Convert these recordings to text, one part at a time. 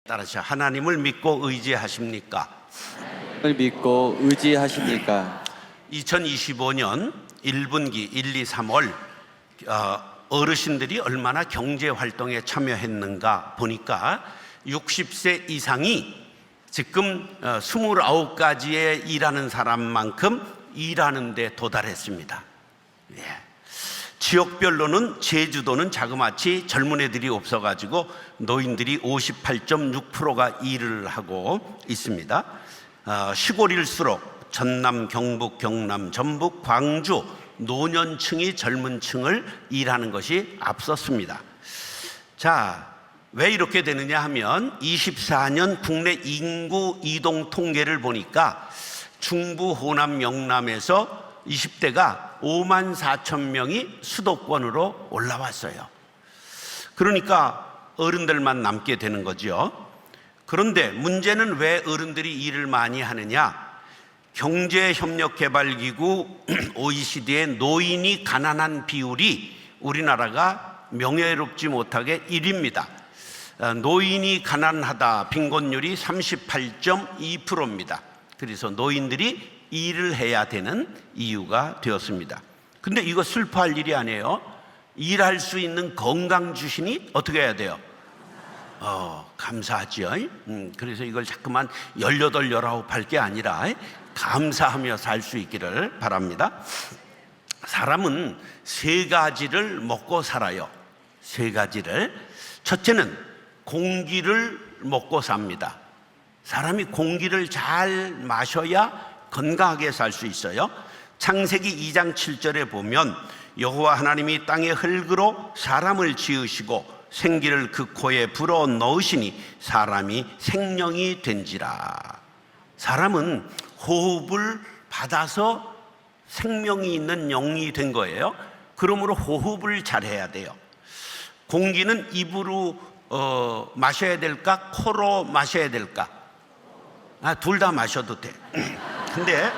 따라서 하나님을 믿고 의지하십니까? 하나님을 믿고 의지하십니까? 2025년 1분기 1, 2, 3월 어르신들이 얼마나 경제활동에 참여했는가 보니까 60세 이상이 지금 29가지에 일하는 사람만큼 일하는 데 도달했습니다. 예. 지역별로는 제주도는 자그마치 젊은 애들이 없어가지고 노인들이 58.6%가 일을 하고 있습니다. 시골일수록 전남, 경북, 경남, 전북, 광주 노년층이 젊은 층을 일하는 것이 앞섰습니다. 자, 왜 이렇게 되느냐 하면 24년 국내 인구 이동 통계를 보니까 중부, 호남, 영남에서 20대가 5만 4천 명이 수도권으로 올라왔어요. 그러니까 어른들만 남게 되는 거죠. 그런데 문제는 왜 어른들이 일을 많이 하느냐? 경제협력개발기구 OECD의 노인이 가난한 비율이 우리나라가 명예롭지 못하게 1위입니다. 노인이 가난하다 빈곤율이 38.2%입니다. 그래서 노인들이 일을 해야 되는 이유가 되었습니다. 근데 이거 슬퍼할 일이 아니에요. 일할 수 있는 건강 주시니 어떻게 해야 돼요? 감사하죠. 그래서 이걸 자꾸만 18, 19 할 게 아니라 감사하며 살 수 있기를 바랍니다. 사람은 세 가지를 먹고 살아요. 세 가지를. 첫째는 공기를 먹고 삽니다. 사람이 공기를 잘 마셔야 건강하게 살 수 있어요. 창세기 2장 7절에 보면 여호와 하나님이 땅의 흙으로 사람을 지으시고 생기를 그 코에 불어 넣으시니 사람이 생명이 된지라. 사람은 호흡을 받아서 생명이 있는 영이 된 거예요. 그러므로 호흡을 잘해야 돼요. 공기는 입으로 마셔야 될까? 코로 마셔야 될까? 둘 다 마셔도 돼. 근데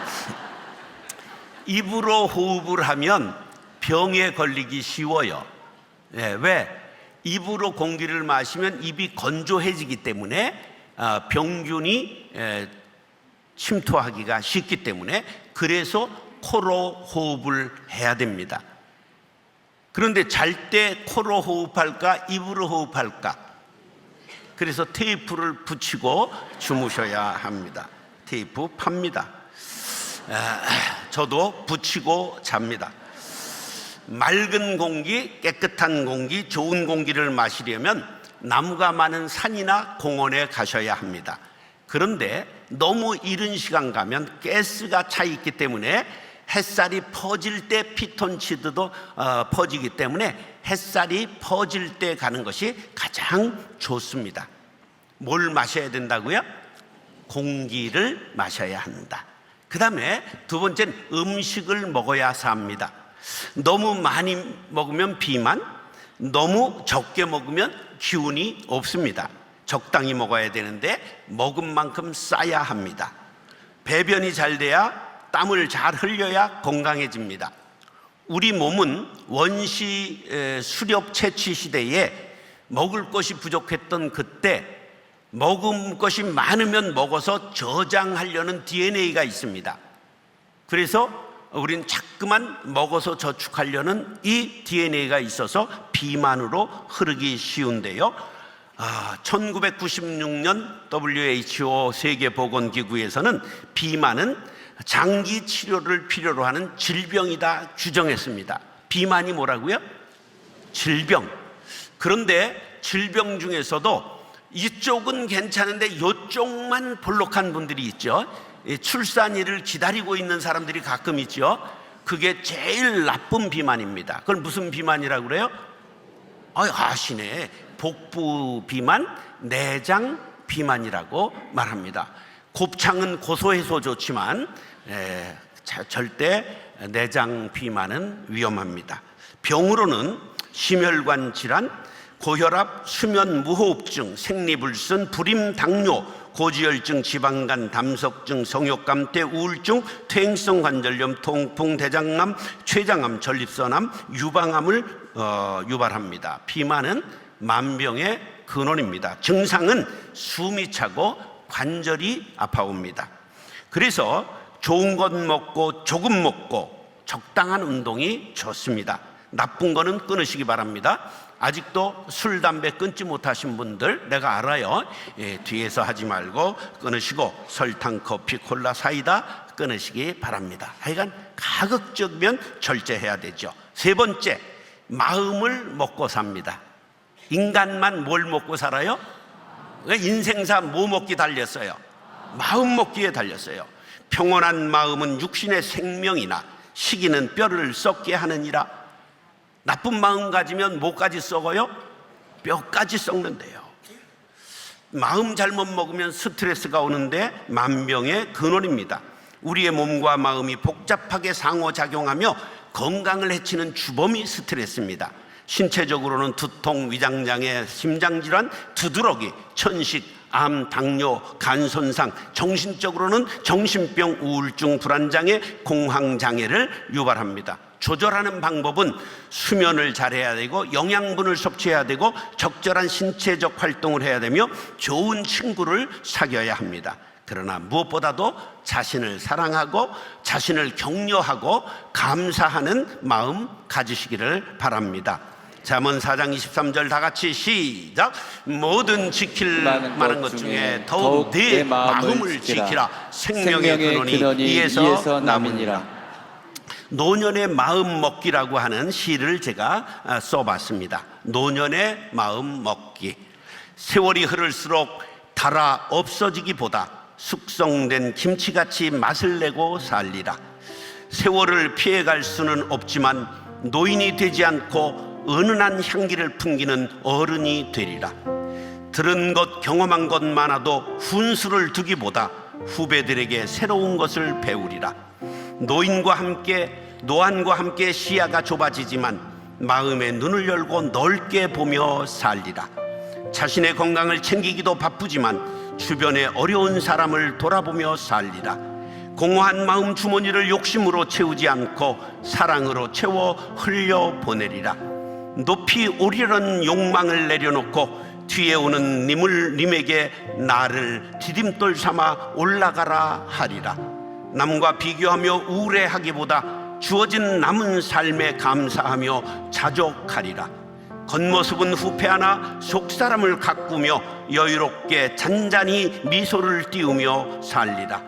입으로 호흡을 하면 병에 걸리기 쉬워요. 왜? 입으로 공기를 마시면 입이 건조해지기 때문에 병균이 침투하기가 쉽기 때문에 그래서 코로 호흡을 해야 됩니다. 그런데 잘 때 코로 호흡할까? 입으로 호흡할까? 그래서 테이프를 붙이고 주무셔야 합니다. 테이프 팝니다. 저도 붙이고 잡니다. 맑은 공기, 깨끗한 공기, 좋은 공기를 마시려면 나무가 많은 산이나 공원에 가셔야 합니다. 그런데 너무 이른 시간 가면 가스가 차 있기 때문에 햇살이 퍼질 때 피톤치드도 퍼지기 때문에 햇살이 퍼질 때 가는 것이 가장 좋습니다. 뭘 마셔야 된다고요? 공기를 마셔야 한다. 그 다음에 두 번째는 음식을 먹어야 삽니다. 너무 많이 먹으면 비만, 너무 적게 먹으면 기운이 없습니다. 적당히 먹어야 되는데 먹은 만큼 싸야 합니다. 배변이 잘 돼야 땀을 잘 흘려야 건강해집니다. 우리 몸은 원시 수렵 채취 시대에 먹을 것이 부족했던 그때 먹은 것이 많으면 먹어서 저장하려는 DNA가 있습니다. 그래서 우리는 자꾸만 먹어서 저축하려는 이 DNA가 있어서 비만으로 흐르기 쉬운데요. 1996년 WHO 세계보건기구에서는 비만은 장기 치료를 필요로 하는 질병이다 규정했습니다. 비만이 뭐라고요? 질병. 그런데 질병 중에서도 이쪽은 괜찮은데 이쪽만 볼록한 분들이 있죠. 출산일을 기다리고 있는 사람들이 가끔 있죠. 그게 제일 나쁜 비만입니다. 그걸 무슨 비만이라고 그래요? 아시네. 복부 비만, 내장 비만이라고 말합니다. 곱창은 고소해서 좋지만 절대 내장 비만은 위험합니다. 병으로는 심혈관 질환, 고혈압, 수면 무호흡증, 생리불순, 불임, 당뇨, 고지혈증, 지방간, 담석증, 성욕감퇴, 우울증, 퇴행성 관절염, 통풍, 대장암, 췌장암, 전립선암, 유방암을 유발합니다. 비만은 만병의 근원입니다. 증상은 숨이 차고 관절이 아파옵니다. 그래서 좋은 것 먹고 조금 먹고 적당한 운동이 좋습니다. 나쁜 거는 끊으시기 바랍니다. 아직도 술, 담배 끊지 못하신 분들 내가 알아요. 뒤에서 하지 말고 끊으시고 설탕, 커피, 콜라, 사이다 끊으시기 바랍니다. 하여간 가급적이면 절제해야 되죠. 세 번째, 마음을 먹고 삽니다. 인간만 뭘 먹고 살아요? 인생사 뭐 먹기 달렸어요? 마음 먹기에 달렸어요. 평온한 마음은 육신의 생명이나 시기는 뼈를 썩게 하느니라. 나쁜 마음 가지면 뭐까지 썩어요? 뼈까지 썩는데요. 마음 잘못 먹으면 스트레스가 오는데 만병의 근원입니다. 우리의 몸과 마음이 복잡하게 상호작용하며 건강을 해치는 주범이 스트레스입니다. 신체적으로는 두통, 위장장애, 심장질환, 두드러기, 천식, 암, 당뇨, 간 손상, 정신적으로는 정신병, 우울증, 불안장애, 공황장애를 유발합니다. 조절하는 방법은 수면을 잘해야 되고 영양분을 섭취해야 되고 적절한 신체적 활동을 해야 되며 좋은 친구를 사귀어야 합니다. 그러나 무엇보다도 자신을 사랑하고 자신을 격려하고 감사하는 마음 가지시기를 바랍니다. 잠언 4장 23절 다 같이 시작. 모든 지킬 많은 것 중에 더욱 네 마음을 지키라. 생명의 근원이 이에서 남으니라. 노년의 마음 먹기라고 하는 시를 제가 써봤습니다. 노년의 마음 먹기. 세월이 흐를수록 달아 없어지기보다 숙성된 김치같이 맛을 내고 살리라. 세월을 피해갈 수는 없지만 노인이 되지 않고 은은한 향기를 풍기는 어른이 되리라. 들은 것 경험한 것 많아도 훈수를 두기보다 후배들에게 새로운 것을 배우리라. 노안과 함께 시야가 좁아지지만 마음의 눈을 열고 넓게 보며 살리라. 자신의 건강을 챙기기도 바쁘지만 주변의 어려운 사람을 돌아보며 살리라. 공허한 마음 주머니를 욕심으로 채우지 않고 사랑으로 채워 흘려보내리라. 높이 오리려는 욕망을 내려놓고 뒤에 오는 님에게 나를 디딤돌 삼아 올라가라 하리라. 남과 비교하며 우울해하기보다 주어진 남은 삶에 감사하며 자족하리라. 겉모습은 후패하나 속사람을 가꾸며 여유롭게 잔잔히 미소를 띄우며 살리라.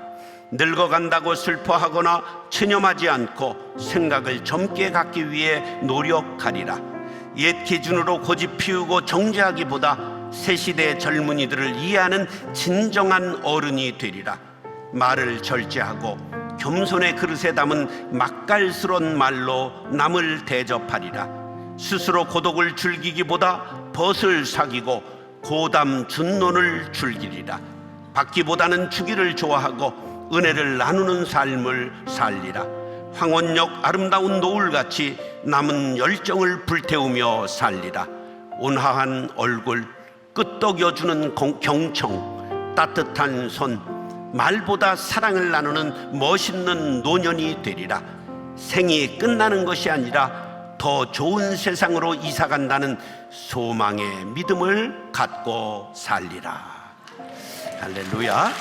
늙어간다고 슬퍼하거나 체념하지 않고 생각을 젊게 갖기 위해 노력하리라. 옛 기준으로 고집 피우고 정죄하기보다 새 시대의 젊은이들을 이해하는 진정한 어른이 되리라. 말을 절제하고 겸손의 그릇에 담은 맛깔스러운 말로 남을 대접하리라. 스스로 고독을 즐기기보다 벗을 사귀고 고담 준론을 즐기리라. 받기보다는 주기를 좋아하고 은혜를 나누는 삶을 살리라. 황혼역 아름다운 노을같이 남은 열정을 불태우며 살리라. 온화한 얼굴, 끄떡여주는 경청, 따뜻한 손, 말보다 사랑을 나누는 멋있는 노년이 되리라. 생이 끝나는 것이 아니라 더 좋은 세상으로 이사간다는 소망의 믿음을 갖고 살리라. 할렐루야.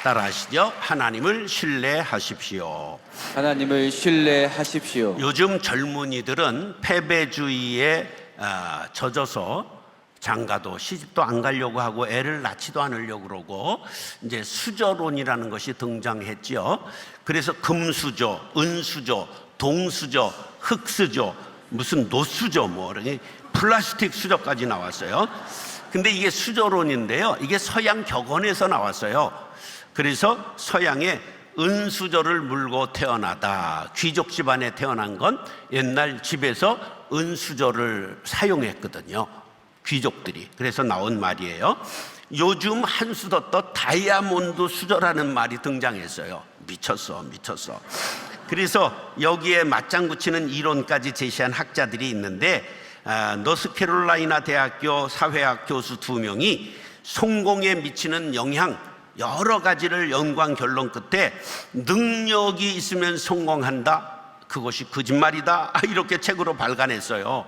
따라하시죠. 하나님을 신뢰하십시오. 하나님을 신뢰하십시오. 요즘 젊은이들은 패배주의에 젖어서 장가도 시집도 안 가려고 하고 애를 낳지도 않으려고 그러고 이제 수저론이라는 것이 등장했죠. 그래서 금수저, 은수저, 동수저, 흙수저, 무슨 노수저 뭐 플라스틱 수저까지 나왔어요. 근데 이게 수저론인데요. 이게 서양 격언에서 나왔어요. 그래서 서양에 은수저를 물고 태어나다. 귀족 집안에 태어난 건 옛날 집에서 은수저를 사용했거든요. 귀족들이. 그래서 나온 말이에요. 요즘 한수더 떠 다이아몬드 수저라는 말이 등장했어요. 미쳤어. 그래서 여기에 맞장구 치는 이론까지 제시한 학자들이 있는데 노스캐롤라이나 대학교 사회학 교수 2명이 성공에 미치는 영향 여러 가지를 연구한 결론 끝에 능력이 있으면 성공한다, 그것이 거짓말이다, 이렇게 책으로 발간했어요.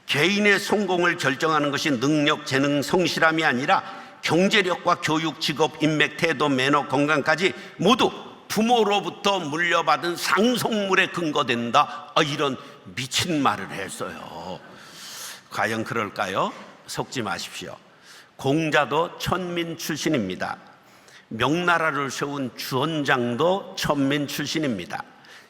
개인의 성공을 결정하는 것이 능력, 재능, 성실함이 아니라 경제력과 교육, 직업, 인맥, 태도, 매너, 건강까지 모두 부모로부터 물려받은 상속물에 근거된다. 이런 미친 말을 했어요. 과연 그럴까요? 속지 마십시오. 공자도 천민 출신입니다. 명나라를 세운 주원장도 천민 출신입니다.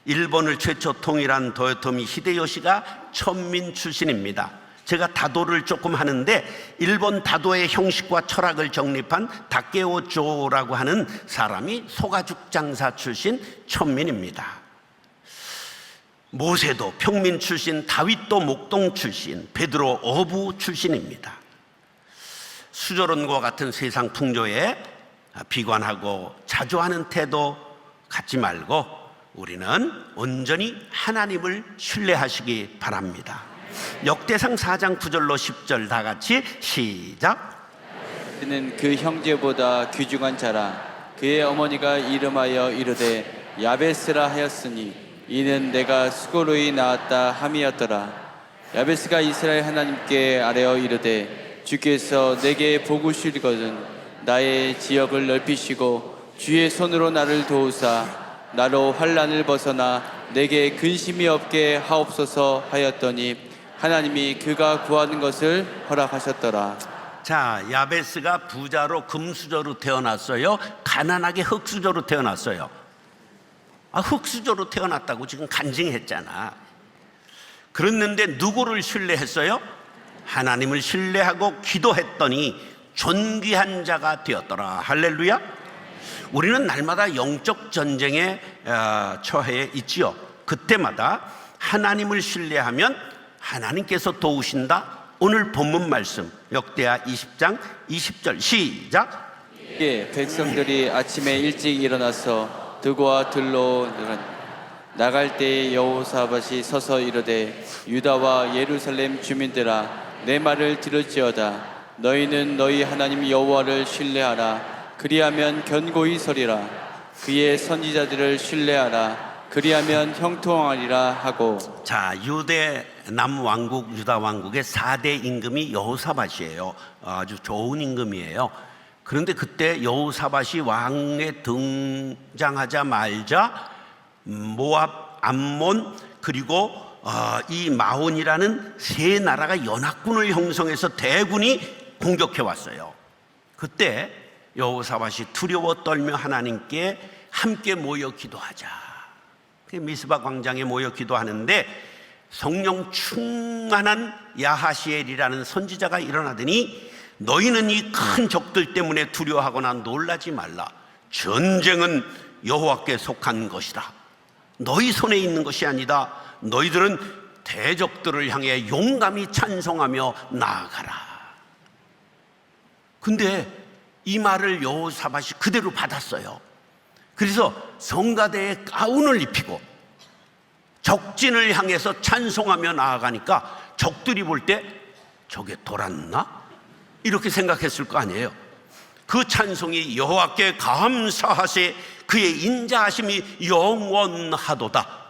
일본을 최초 통일한 도요토미 히데요시가 천민 출신입니다. 제가 다도를 조금 하는데 일본 다도의 형식과 철학을 정립한 다케오조라고 하는 사람이 소가죽 장사 출신 천민입니다. 모세도 평민 출신, 다윗도 목동 출신, 베드로 어부 출신입니다. 수조론과 같은 세상 풍조에 비관하고 자조하는 태도 갖지 말고 우리는 온전히 하나님을 신뢰하시기 바랍니다. 역대상 4장 9절로 10절 다 같이 시작. 그는 그 형제보다 귀중한 자라. 그의 어머니가 이름하여 이르되 야베스라 하였으니 이는 내가 수고로이 낳았다 함이었더라. 야베스가 이스라엘 하나님께 아뢰어 이르되 주께서 내게 복을 주시거든 나의 지역을 넓히시고 주의 손으로 나를 도우사 나로 환난을 벗어나 내게 근심이 없게 하옵소서 하였더니 하나님이 그가 구하는 것을 허락하셨더라. 자, 야베스가 부자로 금수저로 태어났어요? 가난하게 흙수저로 태어났어요? 흙수저로 태어났다고 지금 간증했잖아. 그랬는데 누구를 신뢰했어요? 하나님을 신뢰하고 기도했더니 존귀한 자가 되었더라. 할렐루야. 우리는 날마다 영적 전쟁에 처해 있지요. 그때마다 하나님을 신뢰하면 하나님께서 도우신다. 오늘 본문 말씀 역대하 20장 20절 시작. 이에 백성들이 아침에 일찍 일어나서 드고와 들로 나갈 때에 여호사밧이 서서 이르되 유다와 예루살렘 주민들아 내 말을 들을지어다. 너희는 너희 하나님 여호와를 신뢰하라. 그리하면 견고히 서리라. 그의 선지자들을 신뢰하라. 그리하면 형통하리라 하고. 자, 유대 남왕국 유다 왕국의 4대 임금이 여호사밧이에요. 아주 좋은 임금이에요. 그런데 그때 여호사밧이 왕에 등장하자마자 모압, 암몬 그리고 이 마온이라는 세 나라가 연합군을 형성해서 대군이 공격해 왔어요. 그때 여호사밧이 두려워 떨며 하나님께 함께 모여 기도하자. 미스바 광장에 모여 기도하는데 성령 충만한 야하시엘이라는 선지자가 일어나더니 너희는 이 큰 적들 때문에 두려워하거나 놀라지 말라. 전쟁은 여호와께 속한 것이다. 너희 손에 있는 것이 아니다. 너희들은 대적들을 향해 용감히 찬송하며 나아가라. 근데 이 말을 여호사밧이 그대로 받았어요. 그래서 성가대에 가운을 입히고 적진을 향해서 찬송하며 나아가니까 적들이 볼 때 저게 돌았나? 이렇게 생각했을 거 아니에요. 그 찬송이 여호와께 감사하세 그의 인자하심이 영원하도다.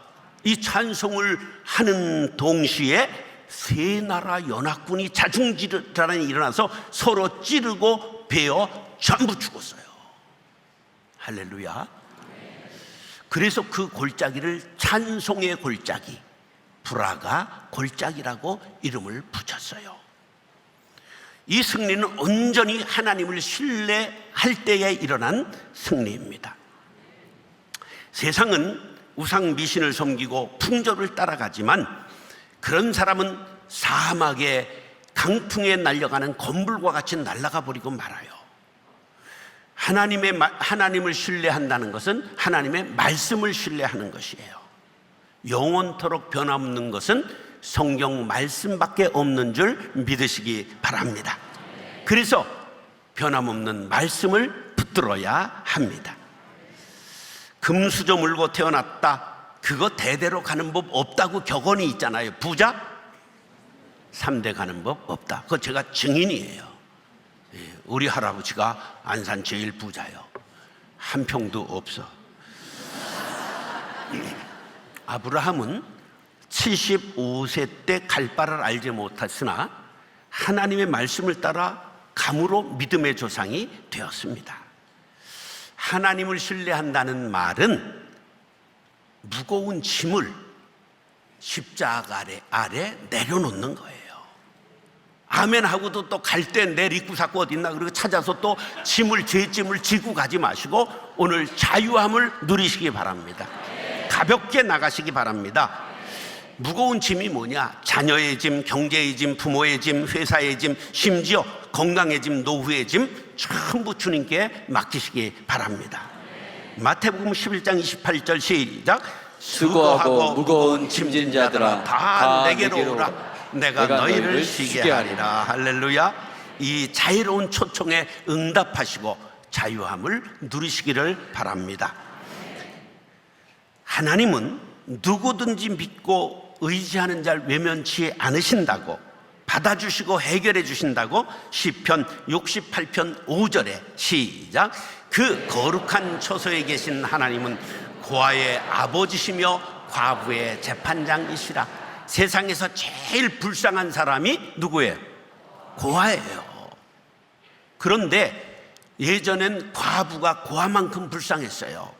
이 찬송을 하는 동시에 세 나라 연합군이 자중질환이 일어나서 서로 찌르고 베어 전부 죽었어요. 할렐루야. 그래서 그 골짜기를 찬송의 골짜기, 브라가 골짜기라고 이름을 붙였어요. 이 승리는 온전히 하나님을 신뢰할 때에 일어난 승리입니다. 세상은 우상 미신을 섬기고 풍조를 따라가지만 그런 사람은 사막에 강풍에 날려가는 건불과 같이 날아가 버리고 말아요. 하나님을 신뢰한다는 것은 하나님의 말씀을 신뢰하는 것이에요. 영원토록 변함없는 것은 성경 말씀밖에 없는 줄 믿으시기 바랍니다. 그래서 변함없는 말씀을 붙들어야 합니다. 금수저 물고 태어났다. 그거 대대로 가는 법 없다고 격언이 있잖아요. 부자 3대 가는 법 없다. 그거 제가 증인이에요. 우리 할아버지가 안산 제일 부자요. 한 평도 없어. 아브라함은 75세 때 갈 바를 알지 못했으나 하나님의 말씀을 따라 감으로 믿음의 조상이 되었습니다. 하나님을 신뢰한다는 말은 무거운 짐을 십자가 아래 내려놓는 거예요. 아멘 하고도 또 갈 때 내 리꾸사꾸 어디 있나 그리고 찾아서 또 죄짐을 지고 가지 마시고 오늘 자유함을 누리시기 바랍니다. 가볍게 나가시기 바랍니다. 무거운 짐이 뭐냐? 자녀의 짐, 경제의 짐, 부모의 짐, 회사의 짐, 심지어 건강의 짐, 노후의 짐 전부 주님께 맡기시기 바랍니다. 마태복음 11장 28절 시작. 수고하고 무거운 짐진 자들아 다 내게로 오라. 내가 너희를 쉬게 하리라. 할렐루야. 이 자유로운 초청에 응답하시고 자유함을 누리시기를 바랍니다. 하나님은 누구든지 믿고 의지하는 자를 외면치 않으신다고, 받아주시고 해결해 주신다고 시편 68편 5절에 시작. 그 거룩한 처소에 계신 하나님은 고아의 아버지시며 과부의 재판장이시라. 세상에서 제일 불쌍한 사람이 누구예요? 고아예요. 그런데 예전엔 과부가 고아만큼 불쌍했어요.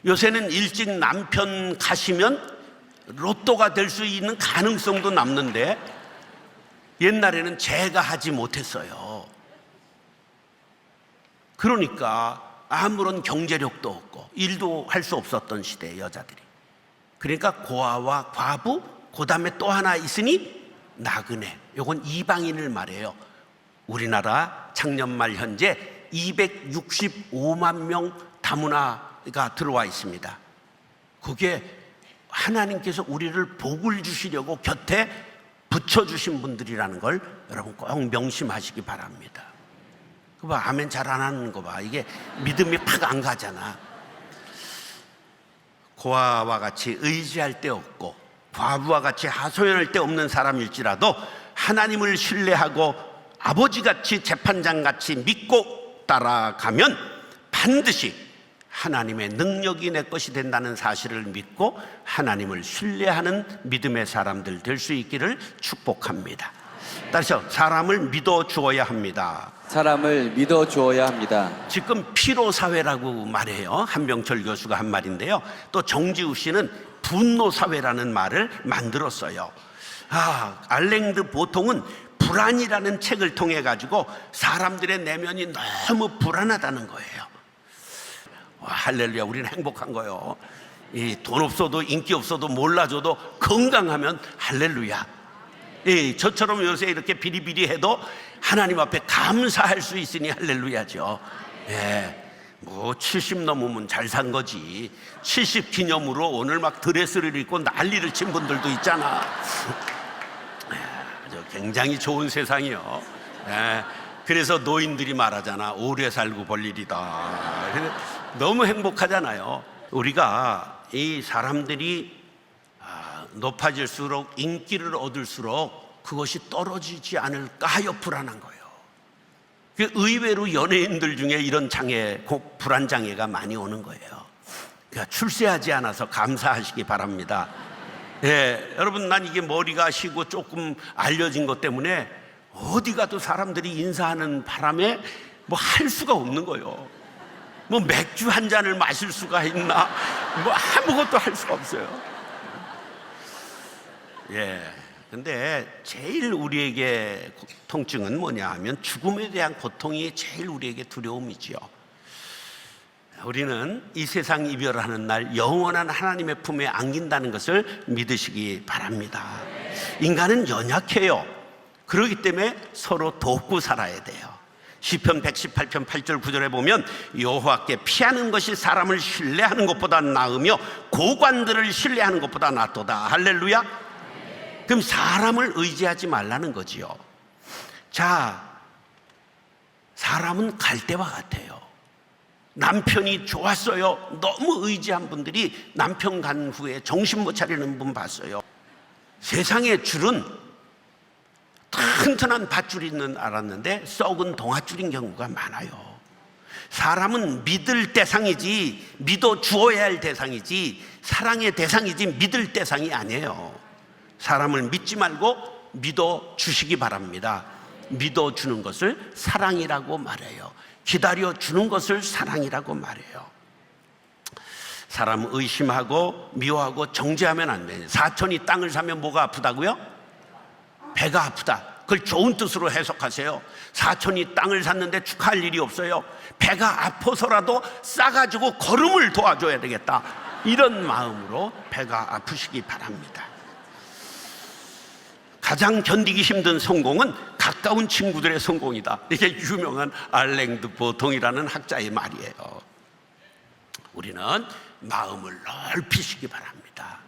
요새는 일찍 남편 가시면 로또가 될 수 있는 가능성도 남는데 옛날에는 제가 하지 못했어요. 그러니까 아무런 경제력도 없고 일도 할 수 없었던 시대에 여자들이. 그러니까 고아와 과부, 그 다음에 또 하나 있으니 나그네. 요건 이방인을 말해요. 우리나라 작년 말 현재 265만 명 다문화가 들어와 있습니다. 그게 하나님께서 우리를 복을 주시려고 곁에 붙여주신 분들이라는 걸 여러분 꼭 명심하시기 바랍니다. 그 봐, 아멘 잘 안 하는 거 봐. 이게 믿음이 팍 안 가잖아. 고아와 같이 의지할 데 없고 과부와 같이 하소연할 데 없는 사람일지라도 하나님을 신뢰하고 아버지같이 재판장같이 믿고 따라가면 반드시 하나님의 능력이 내 것이 된다는 사실을 믿고 하나님을 신뢰하는 믿음의 사람들 될 수 있기를 축복합니다. 따라서 사람을 믿어 주어야 합니다. 사람을 믿어 주어야 합니다. 지금 피로사회라고 말해요. 한병철 교수가 한 말인데요. 또 정지우 씨는 분노사회라는 말을 만들었어요. 알랭드 보통은 불안이라는 책을 통해 가지고 사람들의 내면이 너무 불안하다는 거예요. 할렐루야, 우리는 행복한 거예요. 돈 없어도 인기 없어도 몰라줘도 건강하면 할렐루야. 저처럼 요새 이렇게 비리비리해도 하나님 앞에 감사할 수 있으니 할렐루야죠. 뭐 70 넘으면 잘 산 거지. 70 기념으로 오늘 막 드레스를 입고 난리를 친 분들도 있잖아. 굉장히 좋은 세상이요. 그래서 노인들이 말하잖아. 오래 살고 볼 일이다. 너무 행복하잖아요. 우리가 이 사람들이 높아질수록 인기를 얻을수록 그것이 떨어지지 않을까 하여 불안한 거예요. 의외로 연예인들 중에 이런 장애, 불안 장애가 많이 오는 거예요. 그러니까 출세하지 않아서 감사하시기 바랍니다. 여러분, 난 이게 머리가 쉬고 조금 알려진 것 때문에 어디 가도 사람들이 인사하는 바람에 뭐 할 수가 없는 거예요. 뭐 맥주 한 잔을 마실 수가 있나? 뭐 아무것도 할 수가 없어요. 근데 제일 우리에게 통증은 뭐냐 하면 죽음에 대한 고통이 제일 우리에게 두려움이지요. 우리는 이 세상 이별하는 날 영원한 하나님의 품에 안긴다는 것을 믿으시기 바랍니다. 인간은 연약해요. 그렇기 때문에 서로 돕고 살아야 돼요. 시편 118편 8절 9절에 보면 여호와께 피하는 것이 사람을 신뢰하는 것보다 나으며 고관들을 신뢰하는 것보다 낫도다. 할렐루야. 그럼 사람을 의지하지 말라는 거지요. 자, 사람은 갈대와 같아요. 남편이 좋았어요. 너무 의지한 분들이 남편 간 후에 정신 못 차리는 분 봤어요. 세상의 줄은 튼튼한 밧줄인 알았는데 썩은 동아줄인 경우가 많아요. 사람은 믿을 대상이지, 믿어 주어야 할 대상이지, 사랑의 대상이지 믿을 대상이 아니에요. 사람을 믿지 말고 믿어주시기 바랍니다. 믿어주는 것을 사랑이라고 말해요. 기다려주는 것을 사랑이라고 말해요. 사람 의심하고 미워하고 정죄하면 안 돼요. 사촌이 땅을 사면 뭐가 아프다고요? 배가 아프다. 그걸 좋은 뜻으로 해석하세요. 사촌이 땅을 샀는데 축하할 일이 없어요. 배가 아파서라도 싸가지고 걸음을 도와줘야 되겠다. 이런 마음으로 배가 아프시기 바랍니다. 가장 견디기 힘든 성공은 가까운 친구들의 성공이다. 이게 유명한 알랭드 보통이라는 학자의 말이에요. 우리는 마음을 넓히시기 바랍니다.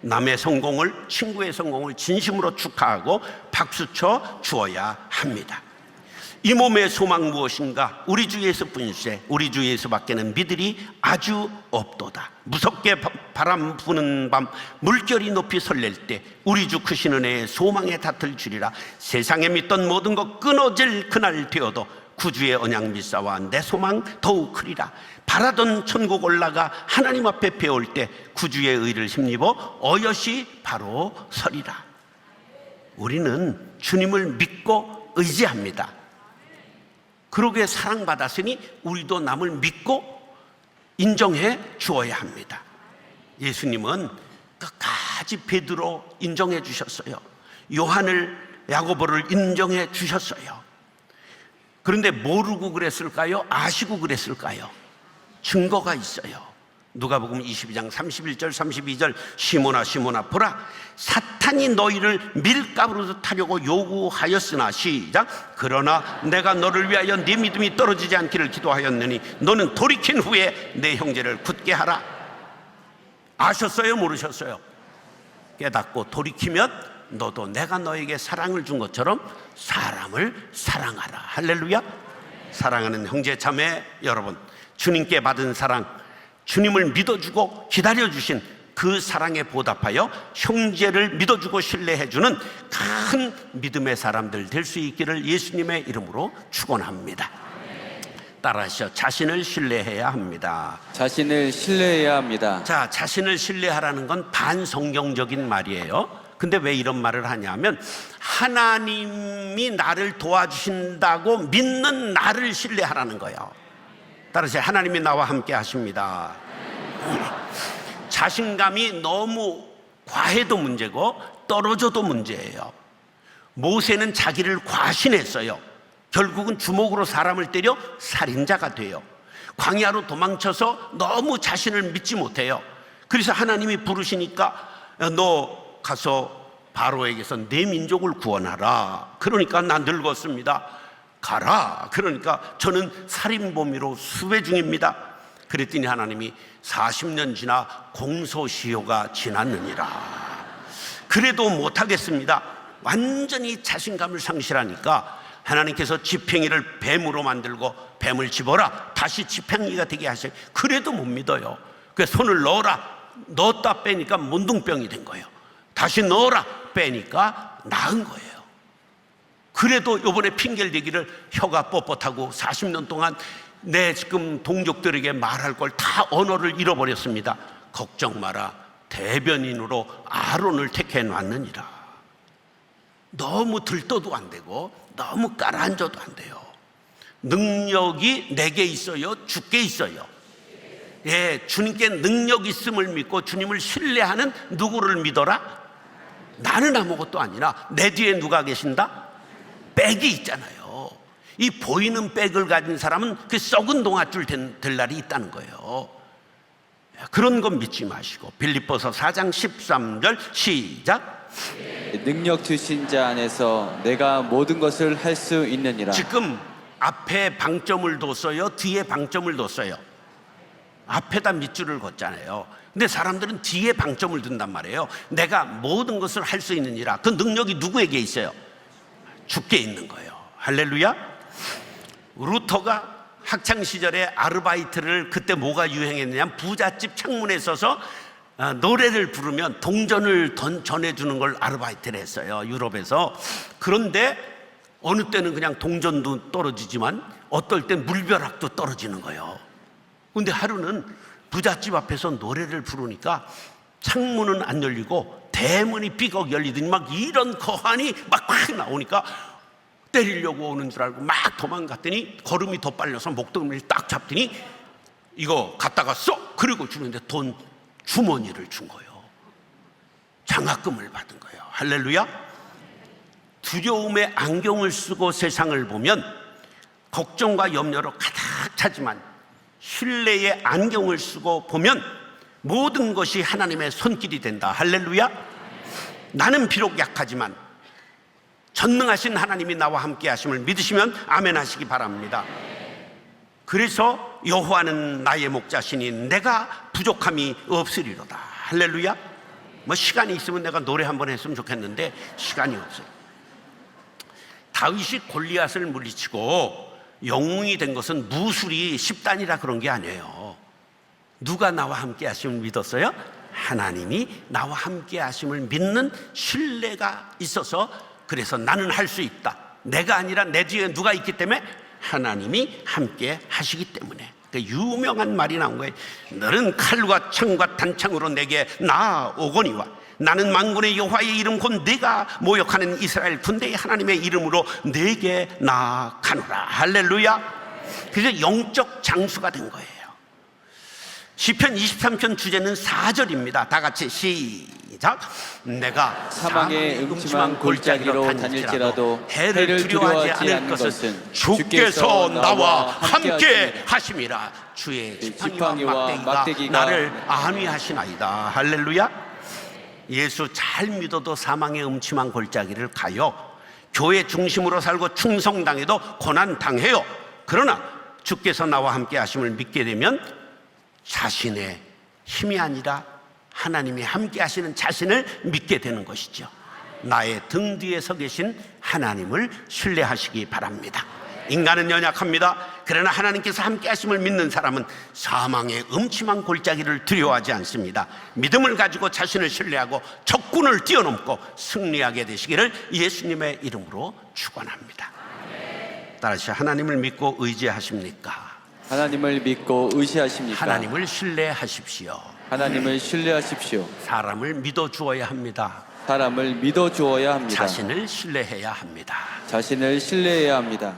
남의 성공을, 친구의 성공을 진심으로 축하하고 박수쳐 주어야 합니다. 이 몸의 소망 무엇인가? 우리 주 예수뿐이세. 우리 주 예수밖에는 믿으리 아주 없도다. 무섭게 바람 부는 밤 물결이 높이 설렐 때 우리 주 크신 은혜의 소망에 닿을 주리라. 세상에 믿던 모든 것 끊어질 그날 되어도 구주의 언약 믿사와 내 소망 더욱 크리라. 바라던 천국 올라가 하나님 앞에 배울 때 구주의 의를 힘입어 어여시 바로 서리라. 우리는 주님을 믿고 의지합니다. 그러기에 사랑받았으니 우리도 남을 믿고 인정해 주어야 합니다. 예수님은 끝까지 베드로 인정해 주셨어요. 요한을, 야고보를 인정해 주셨어요. 그런데 모르고 그랬을까요? 아시고 그랬을까요? 증거가 있어요. 누가복음 22장 31절 32절 시몬아 시몬아 보라 사탄이 너희를 밀가루로 타려고 요구하였으나 시작 그러나 내가 너를 위하여 네 믿음이 떨어지지 않기를 기도하였느니 너는 돌이킨 후에 내 형제를 굳게 하라. 아셨어요? 모르셨어요? 깨닫고 돌이키면 너도 내가 너에게 사랑을 준 것처럼 사람을 사랑하라. 할렐루야. 사랑하는 형제 자매 여러분, 주님께 받은 사랑, 주님을 믿어주고 기다려주신 그 사랑에 보답하여 형제를 믿어주고 신뢰해주는 큰 믿음의 사람들 될 수 있기를 예수님의 이름으로 축원합니다. 따라하시죠. 자신을 신뢰해야 합니다. 자신을 신뢰해야 합니다. 자, 자신을 신뢰하라는 건 반성경적인 말이에요. 근데 왜 이런 말을 하냐면 하나님이 나를 도와주신다고 믿는 나를 신뢰하라는 거예요. 따라서 하나님이 나와 함께 하십니다. 자신감이 너무 과해도 문제고 떨어져도 문제예요. 모세는 자기를 과신했어요. 결국은 주먹으로 사람을 때려 살인자가 돼요. 광야로 도망쳐서 너무 자신을 믿지 못해요. 그래서 하나님이 부르시니까 너 가서 바로에게서 내 민족을 구원하라. 그러니까 난 늙었습니다. 가라. 그러니까 저는 살인범위로 수배 중입니다. 그랬더니 하나님이 40년 지나 공소시효가 지났느니라. 그래도 못하겠습니다. 완전히 자신감을 상실하니까 하나님께서 지팽이를 뱀으로 만들고 뱀을 집어라 다시 지팽이가 되게 하셔요. 그래도 못 믿어요. 그래서 손을 넣어라. 넣었다 빼니까 문둥병이 된 거예요. 다시 넣어라 빼니까 나은 거예요. 그래도 이번에 핑계를 대기를 혀가 뻣뻣하고 40년 동안 내 지금 동족들에게 말할 걸 다 언어를 잃어버렸습니다. 걱정 마라. 대변인으로 아론을 택해 놨느니라. 너무 들떠도 안 되고 너무 깔아앉아도 안 돼요. 능력이 내게 있어요? 주께 있어요? 예, 주님께 능력 있음을 믿고 주님을 신뢰하는 누구를 믿어라? 나는 아무것도 아니라 내 뒤에 누가 계신다? 백이 있잖아요. 이 보이는 백을 가진 사람은 그 썩은 동아줄 될 날이 있다는 거예요. 그런 건 믿지 마시고 빌립보서 4장 13절 시작. 능력 주신 자 안에서 내가 모든 것을 할 수 있느니라. 지금 앞에 방점을 뒀어요? 뒤에 방점을 뒀어요? 앞에다 밑줄을 걷잖아요. 근데 사람들은 뒤에 방점을 둔단 말이에요. 내가 모든 것을 할 수 있느니라. 그 능력이 누구에게 있어요? 주께 있는 거예요. 할렐루야. 루터가 학창시절에 아르바이트를, 그때 뭐가 유행했느냐, 부잣집 창문에 서서 노래를 부르면 동전을 전해주는 걸 아르바이트를 했어요, 유럽에서. 그런데 어느 때는 그냥 동전도 떨어지지만 어떨 땐 물벼락도 떨어지는 거예요. 근데 하루는 부잣집 앞에서 노래를 부르니까 창문은 안 열리고 대문이 삐걱 열리더니 막 이런 거한이 막 나오니까 때리려고 오는 줄 알고 막 도망갔더니 걸음이 더 빨려서 목덜미를 딱 잡더니 이거 갖다가 써! 그리고 주는데 돈 주머니를 준 거예요. 장학금을 받은 거예요. 할렐루야. 두려움의 안경을 쓰고 세상을 보면 걱정과 염려로 가득 차지만 신뢰의 안경을 쓰고 보면 모든 것이 하나님의 손길이 된다. 할렐루야. 나는 비록 약하지만 전능하신 하나님이 나와 함께 하심을 믿으시면 아멘 하시기 바랍니다. 그래서 여호와는 나의 목자시니 내가 부족함이 없으리로다. 할렐루야. 뭐 시간이 있으면 내가 노래 한번 했으면 좋겠는데 시간이 없어요. 다윗이 골리앗을 물리치고 영웅이 된 것은 무술이 10단이라 그런 게 아니에요. 누가 나와 함께 하심을 믿었어요? 하나님이 나와 함께 하심을 믿는 신뢰가 있어서, 그래서 나는 할 수 있다. 내가 아니라 내 뒤에 누가 있기 때문에 하나님이 함께 하시기 때문에. 그 유명한 말이 나온 거예요. 너는 칼과 창과 단창으로 내게 나아오거니와 나는 만군의 여호와의 이름 곧 네가 모욕하는 이스라엘 군대의 하나님의 이름으로 내게 나아가노라. 할렐루야. 그래서 영적 장수가 된 거예요. 시편 23편 주제는 4절입니다. 다 같이 시작. 내가 사망의 음침한 골짜기로 다닐지라도 해를 두려워하지 않을 것은 주께서 나와 함께 하심이라. 주의 지팡이와 막대기가 나를 안위하시나이다. 할렐루야. 예수 잘 믿어도 사망의 음침한 골짜기를 가요. 교회 중심으로 살고 충성당해도 고난당해요. 그러나 주께서 나와 함께 하심을 믿게 되면 자신의 힘이 아니라 하나님이 함께 하시는 자신을 믿게 되는 것이죠. 나의 등 뒤에 서 계신 하나님을 신뢰하시기 바랍니다. 인간은 연약합니다. 그러나 하나님께서 함께 하심을 믿는 사람은 사망의 음침한 골짜기를 두려워하지 않습니다. 믿음을 가지고 자신을 신뢰하고 적군을 뛰어넘고 승리하게 되시기를 예수님의 이름으로 축원합니다. 따라서 하나님을 믿고 의지하십니까? 하나님을 믿고 의지하십니까? 하나님을 신뢰하십시오. 하나님을 신뢰하십시오. 사람을 믿어 주어야 합니다. 사람을 믿어 주어야 합니다. 자신을 신뢰해야 합니다. 자신을 신뢰해야 합니다.